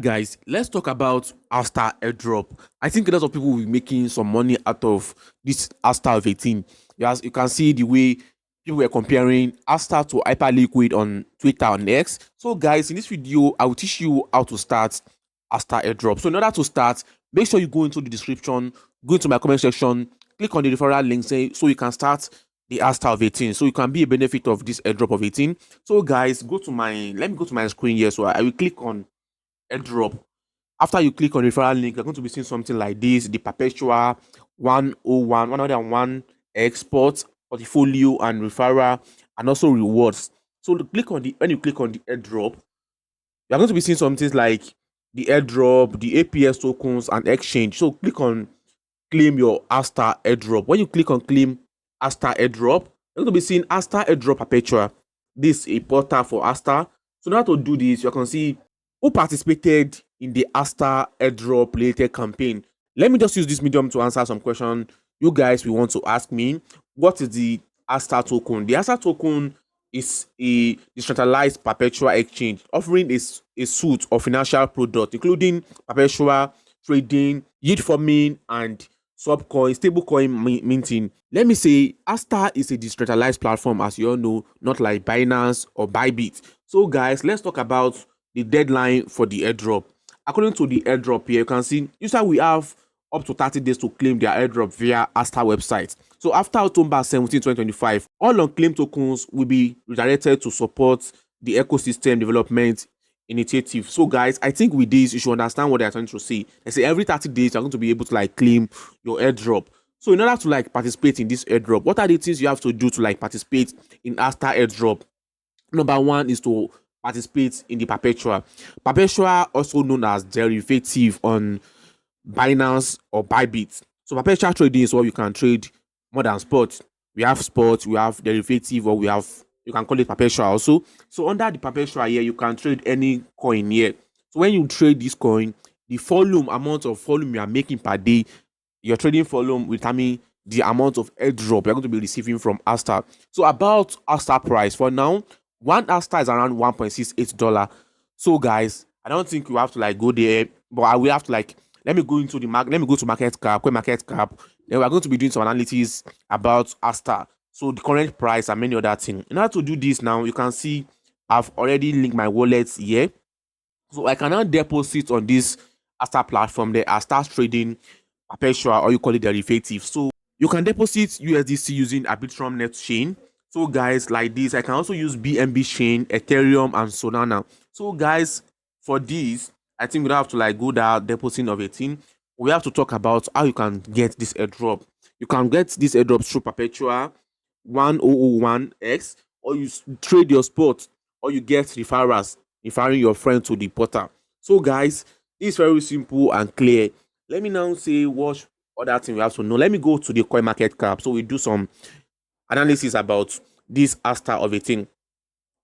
Guys, let's talk about Aster Airdrop. I think a lot of people will be making some money out of this Aster of 18. As you can see the way people were comparing Aster to Hyperliquid on Twitter and X. So guys, in this video, I will teach you how to start Aster Airdrop. So in order to start, make sure you go into the description, go into my comment section, click on the referral link so you can start the Aster of 18. So you can be a benefit of this airdrop of 18. So guys, let me go to my screen here. So I will click on airdrop. After you click on referral link, you're going to be seeing something like this: the perpetual 101, 101 export, portfolio, and referral, and also rewards. So when you click on the airdrop, you're going to be seeing some things like the airdrop, the APS tokens, and exchange. So click on claim your Aster airdrop. When you click on claim Aster airdrop, you're going to be seeing Aster airdrop perpetual. This is a portal for Aster. So now to do this, you can see who participated in the Aster airdrop related campaign. Let me just use this medium to answer some question you guys will want to ask me. What is the Aster token? The Aster token is a decentralized perpetual exchange offering a suite of financial products, including perpetual trading, yield farming, and stablecoin minting. Let me say, Aster is a decentralized platform, as you all know, not like Binance or Bybit. So guys, let's talk about the deadline for the airdrop. According to the airdrop here, you can see usually we have up to 30 days to claim their airdrop via Aster website. So after October 17, 2025, all unclaimed tokens will be redirected to support the ecosystem development initiative. So guys, I think with this you should understand what they're trying to say. They say every 30 days you're going to be able to claim your airdrop. So in order to participate in this airdrop, what are the things you have to do to participate in Aster airdrop? Number one is to participate in the perpetual. Perpetual, also known as derivative on Binance or Bybit. So perpetual trading is where you can trade more than spot. We have spot, we have derivative, or you can call it perpetual also. So under the perpetual here, you can trade any coin here. So when you trade this coin, the amount of volume you are making per day, your trading volume will determine the amount of airdrop you're going to be receiving from Aster. So about Aster price, for now, one Aster is around $1.68. So guys, I don't think you have to go there, but I will have to let me go into the market. Let me go to market cap, market cap. Then we're going to be doing some analysis about Aster. So the current price and many other things. In order to do this now, you can see I've already linked my wallet here. So I can now deposit on this Aster platform there. I start trading perpetual, or you call it derivative. So you can deposit USDC using Arbitrum Net chain. So guys, like this, I can also use BNB chain, Ethereum, and Solana. So guys, for this, I think we don't have to go down depositing of 18. We have to talk about how you can get this airdrop. You can get this airdrop through perpetual 1001x, or you trade your spot, or you get referring your friend to the portal. So guys, it's very simple and clear. Let me now say what other thing we have to know. Let me go to the coin market cap. So we do some analysis about this Aster of 18.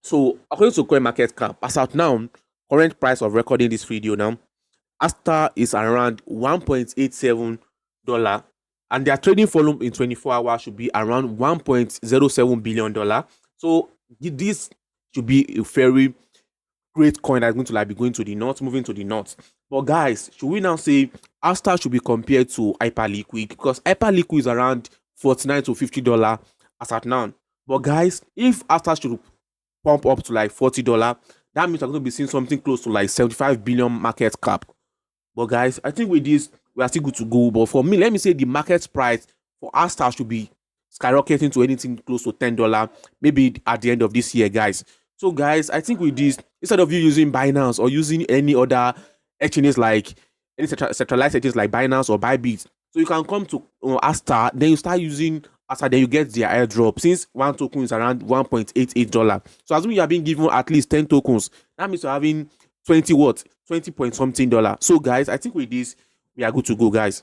So according to coin market cap, as of now, current price of recording this video now, Aster is around $1.87, and their trading volume in 24 hours should be around $1.07 billion. So this should be a very great coin that's going to be going to the north, moving to the north. But guys, should we now say Aster should be compared to Hyperliquid? Because Hyperliquid is around $49 to $50 as at now. But guys, if Aster should pump up to $40, that means we're going to be seeing something close to 75 billion market cap. But guys, I think with this, we are still good to go. But for me, let me say the market price for Aster should be skyrocketing to anything close to $10, maybe at the end of this year, guys. So guys, I think with this, instead of you using Binance or using any other exchanges any centralized exchanges like Binance or Bybit, so you can come to Aster, then you start using Aster, then you get their airdrop. Since one token is around $1.88, so assuming you are being given at least 10 tokens, that means you're having 20 point something dollar. So guys, I think with this, we are good to go, guys.